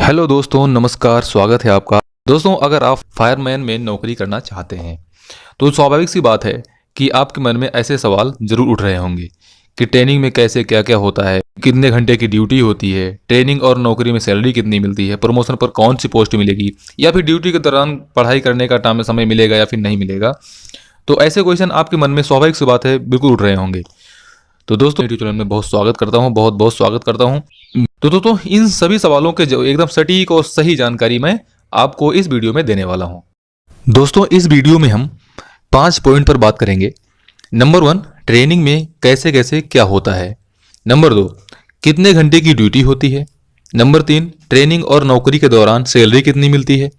Hello दोस्तों, नमस्कार। स्वागत है आपका। दोस्तों, अगर आप फायरमैन में नौकरी करना चाहते हैं तो स्वाभाविक सी बात है कि आपके मन में ऐसे सवाल ज़रूर उठ रहे होंगे कि ट्रेनिंग में कैसे क्या क्या होता है, कितने घंटे की ड्यूटी होती है, ट्रेनिंग और नौकरी में सैलरी कितनी मिलती है, प्रमोशन पर कौन सी पोस्ट मिलेगी, या फिर ड्यूटी के दौरान पढ़ाई करने का टाइम समय मिलेगा या फिर नहीं मिलेगा। तो ऐसे क्वेश्चन आपके मन में स्वाभाविक सी बात है बिल्कुल उठ रहे होंगे। तो दोस्तों, यूट्यूब चैनल में बहुत स्वागत करता हूँ, बहुत बहुत स्वागत करता हूँ। तो दोस्तों, इन सभी सवालों के जो एकदम सटीक और सही जानकारी मैं आपको इस वीडियो में देने वाला हूँ। दोस्तों, इस वीडियो में हम 5 पॉइंट पर बात करेंगे। नंबर 1, ट्रेनिंग में कैसे कैसे क्या होता है। नंबर 2, कितने घंटे की ड्यूटी होती है। नंबर 3, ट्रेनिंग और नौकरी के दौरान सैलरी कितनी मिलती है।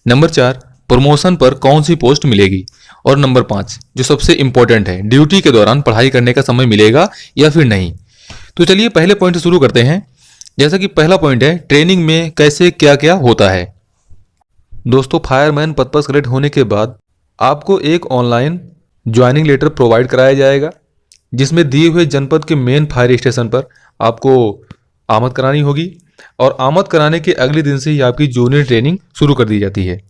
नंबर 4, प्रमोशन पर कौन सी पोस्ट मिलेगी। और नंबर 5, जो सबसे इंपॉर्टेंट है, ड्यूटी के दौरान पढ़ाई करने का समय मिलेगा या फिर नहीं। तो चलिए पहले पॉइंट से शुरू करते हैं। जैसा कि पहला पॉइंट है, ट्रेनिंग में कैसे क्या क्या होता है। दोस्तों, फायरमैन पद पर सेलेक्ट होने के बाद आपको एक ऑनलाइन ज्वाइनिंग लेटर प्रोवाइड कराया जाएगा, जिसमें दिए हुए जनपद के मेन फायर स्टेशन पर आपको आमद करानी होगी। और आमद कराने के अगले दिन से ही आपकी जूनियर ट्रेनिंग शुरू कर दी जाती है,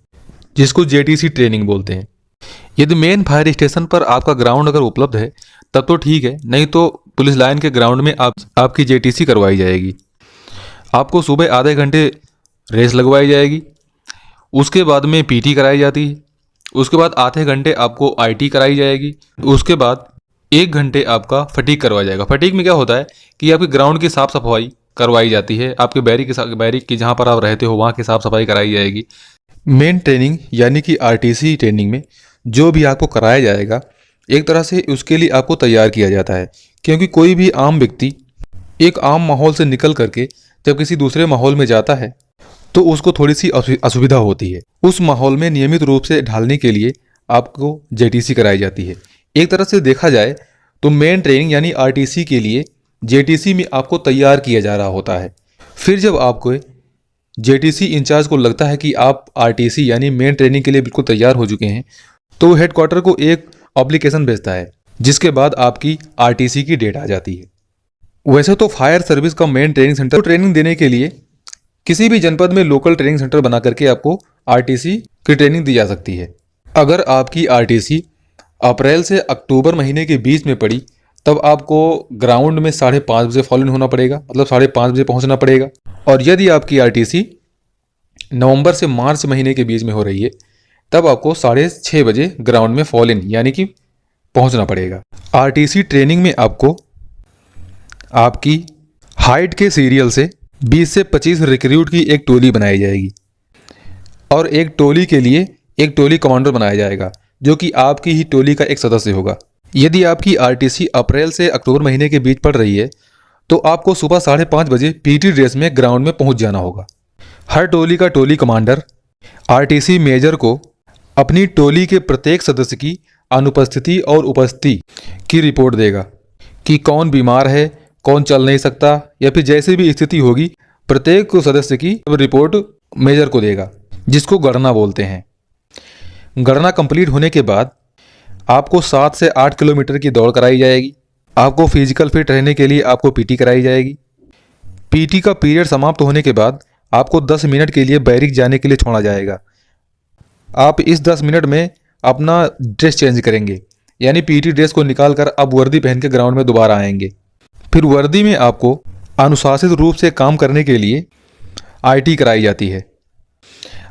जिसको जेटीसी ट्रेनिंग बोलते हैं। यदि मेन फायर स्टेशन पर आपका ग्राउंड अगर उपलब्ध है तब तो ठीक है, नहीं तो पुलिस लाइन के ग्राउंड में आपकी जेटीसी करवाई जाएगी। आपको सुबह आधे घंटे रेस लगवाई जाएगी, उसके बाद में पीटी कराई जाती है, उसके बाद आधे घंटे आपको आईटी कराई जाएगी, उसके बाद 1 घंटे आपका फटीक करवाया जाएगा। फटीक में क्या होता है कि आपके ग्राउंड की साफ सफाई करवाई जाती है, आपके बैरिक की जहाँ पर आप रहते हो वहाँ की साफ सफाई कराई जाएगी। मेन ट्रेनिंग यानी कि आरटीसी ट्रेनिंग में जो भी आपको कराया जाएगा, एक तरह से उसके लिए आपको तैयार किया जाता है, क्योंकि कोई भी आम व्यक्ति एक आम माहौल से निकल करके जब किसी दूसरे माहौल में जाता है तो उसको थोड़ी सी असुविधा होती है। उस माहौल में नियमित रूप से ढालने के लिए आपको जेटीसी कराई जाती है। एक तरह से देखा जाए तो मेन ट्रेनिंग यानी आरटीसी के लिए जेटीसी में आपको तैयार किया जा रहा होता है। फिर जब आपको जेटीसी इंचार्ज को लगता है कि आप आरटीसी यानी मेन ट्रेनिंग के लिए बिल्कुल तैयार हो चुके हैं, तो वो हेडक्वार्टर को एक एप्लीकेशन भेजता है, जिसके बाद आपकी आरटीसी की डेट आ जाती है। वैसे तो फायर सर्विस का मेन ट्रेनिंग सेंटर तो ट्रेनिंग देने के लिए किसी भी जनपद में लोकल ट्रेनिंग सेंटर बना करके आपको आरटीसी की ट्रेनिंग दी जा सकती है। अगर आपकी आरटीसी अप्रैल से अक्टूबर महीने के बीच में पड़ी, तब आपको ग्राउंड में 5:30 बजे फॉलो इन होना पड़ेगा, मतलब 5:30 बजे पहुंचना पड़ेगा। और यदि आपकी आरटीसी नवंबर से मार्च महीने के बीच में हो रही है, तब आपको 6:30 बजे ग्राउंड में फॉल इन यानी कि पहुंचना पड़ेगा। आरटीसी ट्रेनिंग में आपको आपकी हाइट के सीरियल से 20 से 25 रिक्रूट की एक टोली बनाई जाएगी, और एक टोली के लिए एक टोली कमांडर बनाया जाएगा, जो कि आपकी ही टोली का एक सदस्य होगा। यदि आपकी आरटीसी अप्रैल से अक्टूबर महीने के बीच पड़ रही है, तो आपको सुबह 5:30 बजे पीटी ड्रेस में ग्राउंड में पहुंच जाना होगा। हर टोली का टोली कमांडर आरटीसी मेजर को अपनी टोली के प्रत्येक सदस्य की अनुपस्थिति और उपस्थिति की रिपोर्ट देगा कि कौन बीमार है, कौन चल नहीं सकता, या फिर जैसी भी स्थिति होगी, प्रत्येक सदस्य की रिपोर्ट मेजर को देगा, जिसको गणना बोलते हैं। गणना कंप्लीट होने के बाद आपको 7 से 8 किलोमीटर की दौड़ कराई जाएगी। आपको फिजिकल फिट रहने के लिए आपको पीटी कराई जाएगी। पीटी का पीरियड समाप्त होने के बाद आपको 10 मिनट के लिए बैरिक जाने के लिए छोड़ा जाएगा। आप इस 10 मिनट में अपना ड्रेस चेंज करेंगे, यानी पीटी ड्रेस को निकाल कर अब वर्दी पहन के ग्राउंड में दोबारा आएंगे। फिर वर्दी में आपको अनुशासित रूप से काम करने के लिए आईटी कराई जाती है।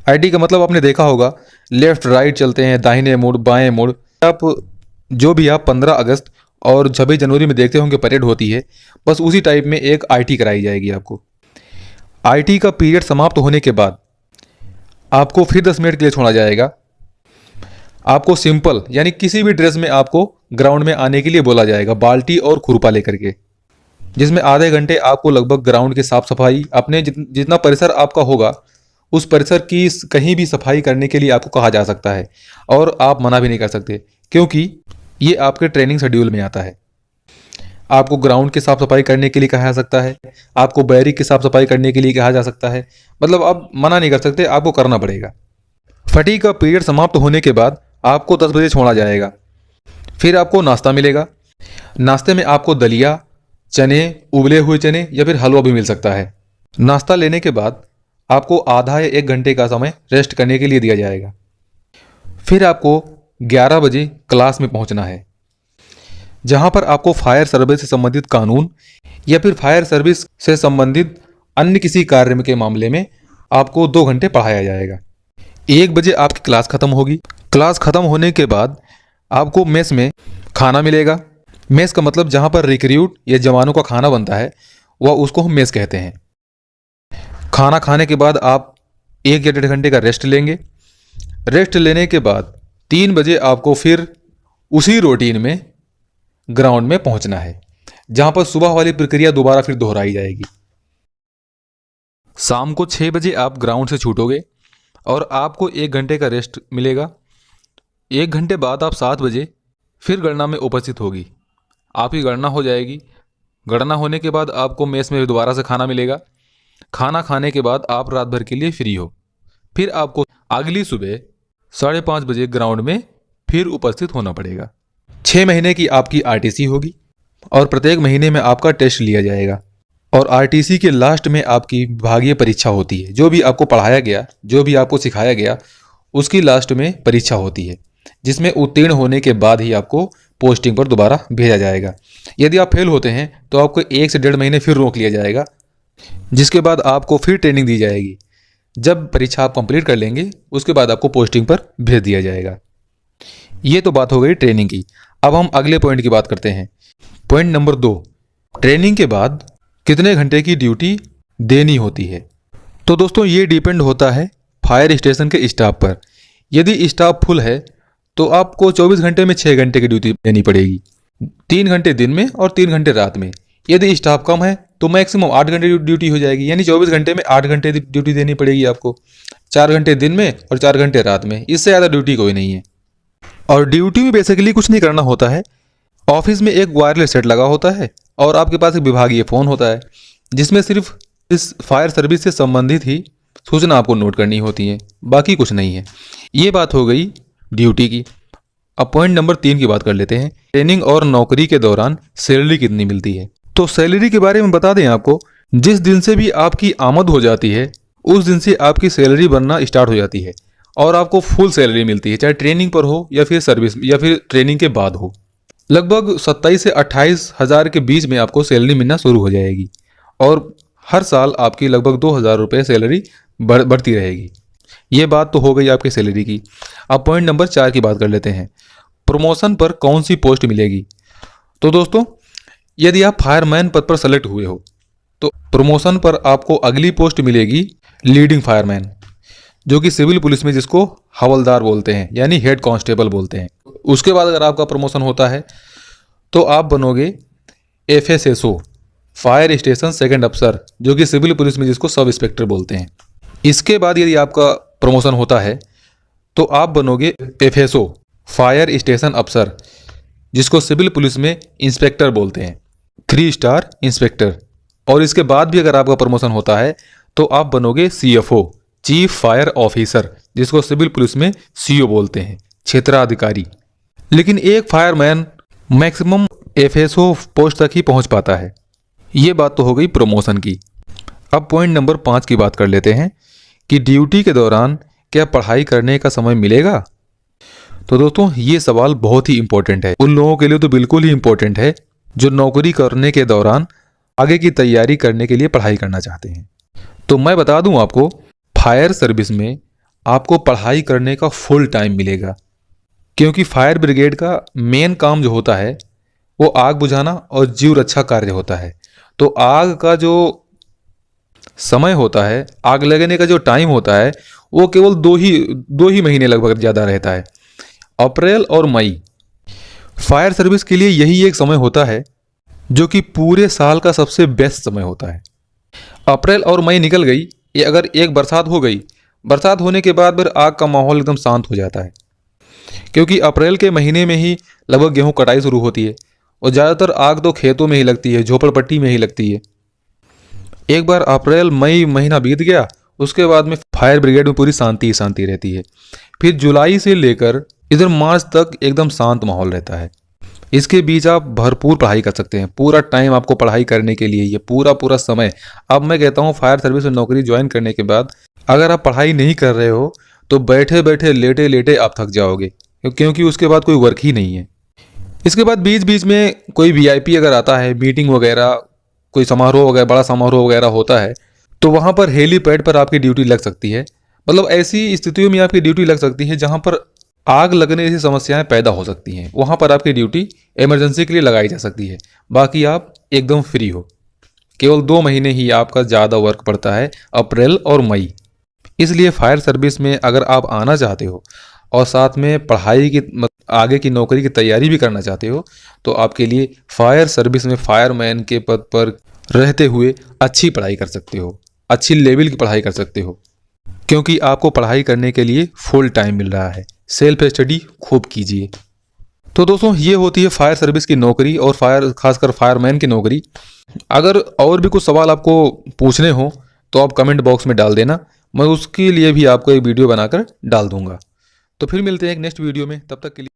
आईटी का मतलब आपने देखा होगा, लेफ्ट राइट चलते हैं, दाहिने मुड़ बाएं मुड़। जो भी आप 15 अगस्त और 26 जनवरी में देखते होंगे परेड होती है, बस उसी टाइप में एक आईटी कराई जाएगी आपको। आईटी का पीरियड समाप्त होने के बाद आपको फिर 10 मिनट के लिए छोड़ा जाएगा। आपको सिंपल यानी किसी भी ड्रेस में आपको ग्राउंड में आने के लिए बोला जाएगा, बाल्टी और खुरपा लेकर के, जिसमें आधे घंटे आपको लगभग ग्राउंड की साफ सफाई, अपने जितना परिसर आपका होगा उस परिसर की कहीं भी सफाई करने के लिए आपको कहा जा सकता है, और आप मना भी नहीं कर सकते, क्योंकि ये आपके ट्रेनिंग शेड्यूल में आता है। आपको ग्राउंड की साफ सफाई करने के लिए कहा जा सकता है, आपको बैरिक की साफ सफाई करने के लिए कहा जा सकता है, मतलब आप मना नहीं कर सकते, आपको करना पड़ेगा। फटीग का पीरियड समाप्त होने के बाद आपको 10 बजे छोड़ा जाएगा। फिर आपको नाश्ता मिलेगा। नाश्ते में आपको दलिया, चने, उबले हुए चने या फिर हलवा भी मिल सकता है। नाश्ता लेने के बाद आपको आधा या 1 घंटे का समय रेस्ट करने के लिए दिया जाएगा। फिर आपको 11 बजे क्लास में पहुंचना है, जहां पर आपको फायर सर्विस से संबंधित कानून या फिर फायर सर्विस से संबंधित अन्य किसी कार्य के मामले में आपको 2 घंटे पढ़ाया जाएगा। 1 बजे आपकी क्लास खत्म होगी। क्लास खत्म होने के बाद आपको मेस में खाना मिलेगा। मेस का मतलब जहां पर रिक्रूट या जवानों का खाना बनता है वह उसको हम मेस कहते हैं। खाना खाने के बाद आप 1 या 1.5 घंटे का रेस्ट लेंगे। रेस्ट लेने के बाद 3 बजे आपको फिर उसी रूटीन में ग्राउंड में पहुंचना है, जहां पर सुबह वाली प्रक्रिया दोबारा फिर दोहराई जाएगी। शाम को 6 बजे आप ग्राउंड से छूटोगे और आपको 1 घंटे का रेस्ट मिलेगा। 1 घंटे बाद आप 7 बजे फिर गणना में उपस्थित होगी। आपकी गणना हो जाएगी। गणना होने के बाद आपको मेस में दोबारा से खाना मिलेगा। खाना खाने के बाद आप रात भर के लिए फ्री हो। फिर आपको अगली सुबह 5:30 बजे ग्राउंड में फिर उपस्थित होना पड़ेगा। 6 महीने की आपकी आरटीसी होगी और प्रत्येक महीने में आपका टेस्ट लिया जाएगा। और आरटीसी के लास्ट में आपकी विभागीय परीक्षा होती है। जो भी आपको पढ़ाया गया, जो भी आपको सिखाया गया, उसकी लास्ट में परीक्षा होती है, जिसमें उत्तीर्ण होने के बाद ही आपको पोस्टिंग पर दोबारा भेजा जाएगा। यदि आप फेल होते हैं तो आपको 1 से 1.5 महीने फिर रोक लिया जाएगा, जिसके बाद आपको फिर ट्रेनिंग दी जाएगी। जब परीक्षा आप कंप्लीट कर लेंगे उसके बाद आपको पोस्टिंग पर भेज दिया जाएगा। ये तो बात हो गई ट्रेनिंग की। अब हम अगले पॉइंट की बात करते हैं। पॉइंट नंबर 2, ट्रेनिंग के बाद कितने घंटे की ड्यूटी देनी होती है। तो दोस्तों ये डिपेंड होता है फायर स्टेशन के स्टाफ पर। यदि स्टाफ फुल है तो आपको 24 घंटे में 6 घंटे की ड्यूटी देनी पड़ेगी, 3 घंटे दिन में और 3 घंटे रात में। यदि स्टाफ कम है तो मैक्सिमम 8 घंटे ड्यूटी हो जाएगी, यानी 24 घंटे में 8 घंटे ड्यूटी देनी पड़ेगी आपको, 4 घंटे दिन में और 4 घंटे रात में। इससे ज़्यादा ड्यूटी कोई नहीं है। और ड्यूटी में बेसिकली कुछ नहीं करना होता है। ऑफिस में एक वायरलेस सेट लगा होता है और आपके पास एक विभागीय फ़ोन होता है, जिसमें सिर्फ इस फायर सर्विस से संबंधित ही सूचना आपको नोट करनी होती है, बाकी कुछ नहीं है। ये बात हो गई ड्यूटी की। अब पॉइंट नंबर 3 की बात कर लेते हैं। ट्रेनिंग और नौकरी के दौरान सैलरी कितनी मिलती है। तो सैलरी के बारे में बता दें आपको, जिस दिन से भी आपकी आमद हो जाती है उस दिन से आपकी सैलरी बनना स्टार्ट हो जाती है और आपको फुल सैलरी मिलती है, चाहे ट्रेनिंग पर हो या फिर सर्विस या फिर ट्रेनिंग के बाद हो। लगभग 27 से 28 हज़ार के बीच में आपको सैलरी मिलना शुरू हो जाएगी और हर साल आपकी लगभग 2,000 रुपये सैलरी बढ़ती रहेगी। ये बात तो हो गई आपकी सैलरी की। अब पॉइंट नंबर 4 की बात कर लेते हैं। प्रमोशन पर कौन सी पोस्ट मिलेगी। तो दोस्तों यदि आप फायरमैन पद पर सेलेक्ट हुए हो तो प्रमोशन पर आपको अगली पोस्ट मिलेगी लीडिंग फायरमैन, जो कि सिविल पुलिस में जिसको हवलदार बोलते हैं, यानी हेड कांस्टेबल बोलते हैं। उसके बाद अगर आपका प्रमोशन होता है तो आप बनोगे FSSO, फायर स्टेशन सेकंड अफसर, जो कि सिविल पुलिस में जिसको सब इंस्पेक्टर बोलते हैं। इसके बाद यदि आपका प्रमोशन होता है तो आप बनोगे FSO, फायर स्टेशन अफसर, जिसको सिविल पुलिस में इंस्पेक्टर बोलते हैं, 3 स्टार इंस्पेक्टर। और इसके बाद भी अगर आपका प्रमोशन होता है तो आप बनोगे CFO, चीफ फायर ऑफिसर, जिसको सिविल पुलिस में CO बोलते हैं, क्षेत्राधिकारी। लेकिन एक फायरमैन मैक्सिमम FSO पोस्ट तक ही पहुंच पाता है। ये बात तो हो गई प्रमोशन की। अब पॉइंट नंबर 5 की बात कर लेते हैं कि ड्यूटी के दौरान क्या पढ़ाई करने का समय मिलेगा। तो दोस्तों ये सवाल बहुत ही इंपॉर्टेंट है। उन लोगों के लिए तो बिल्कुल ही इंपॉर्टेंट है जो नौकरी करने के दौरान आगे की तैयारी करने के लिए पढ़ाई करना चाहते हैं। तो मैं बता दूं आपको, फायर सर्विस में आपको पढ़ाई करने का फुल टाइम मिलेगा, क्योंकि फायर ब्रिगेड का मेन काम जो होता है वो आग बुझाना और जीव रक्षा कार्य होता है। तो आग का जो समय होता है, आग लगने का जो टाइम होता है, वो केवल दो ही महीने लगभग ज़्यादा रहता है, अप्रैल और मई। फायर सर्विस के लिए यही एक समय होता है जो कि पूरे साल का सबसे बेस्ट समय होता है। अप्रैल और मई निकल गई, ये अगर एक बरसात हो गई, बरसात होने के बाद फिर आग का माहौल एकदम शांत हो जाता है, क्योंकि अप्रैल के महीने में ही लगभग गेहूं कटाई शुरू होती है और ज़्यादातर आग तो खेतों में ही लगती है, झोपड़पट्टी में ही लगती है। एक बार अप्रैल मई महीना बीत गया, उसके बाद में फायर ब्रिगेड में पूरी शांति ही शांति रहती है। फिर जुलाई से लेकर इधर मार्च तक एकदम शांत माहौल रहता है। इसके बीच आप भरपूर पढ़ाई कर सकते हैं। पूरा टाइम आपको पढ़ाई करने के लिए, ये पूरा पूरा समय। अब मैं कहता हूँ फायर सर्विस में नौकरी ज्वाइन करने के बाद अगर आप पढ़ाई नहीं कर रहे हो तो बैठे बैठे लेटे लेटे आप थक जाओगे, क्योंकि उसके बाद कोई वर्क ही नहीं है। इसके बाद बीच बीच में कोई वीआईपी अगर आता है, मीटिंग वगैरह, कोई समारोह वगैरह, बड़ा समारोह वगैरह होता है, तो वहाँ पर हेलीपैड पर आपकी ड्यूटी लग सकती है। मतलब ऐसी स्थितियों में आपकी ड्यूटी लग सकती है जहाँ पर आग लगने जैसी समस्याएं पैदा हो सकती हैं। वहाँ पर आपकी ड्यूटी इमरजेंसी के लिए लगाई जा सकती है। बाकी आप एकदम फ्री हो। केवल 2 महीने ही आपका ज़्यादा वर्क पड़ता है, अप्रैल और मई। इसलिए फायर सर्विस में अगर आप आना चाहते हो और साथ में पढ़ाई की आगे की नौकरी की तैयारी भी करना चाहते हो, तो आपके लिए फायर सर्विस में फायरमैन के पद पर रहते हुए अच्छी पढ़ाई कर सकते हो, अच्छी लेवल की पढ़ाई कर सकते हो, क्योंकि आपको पढ़ाई करने के लिए फुल टाइम मिल रहा है। सेल्फ स्टडी खूब कीजिए। तो दोस्तों, ये होती है फायर सर्विस की नौकरी और खासकर फायरमैन की नौकरी। अगर और भी कुछ सवाल आपको पूछने हो तो आप कमेंट बॉक्स में डाल देना, मैं उसके लिए भी आपको एक वीडियो बनाकर डाल दूंगा। तो फिर मिलते हैं एक नेक्स्ट वीडियो में, तब तक के लिए।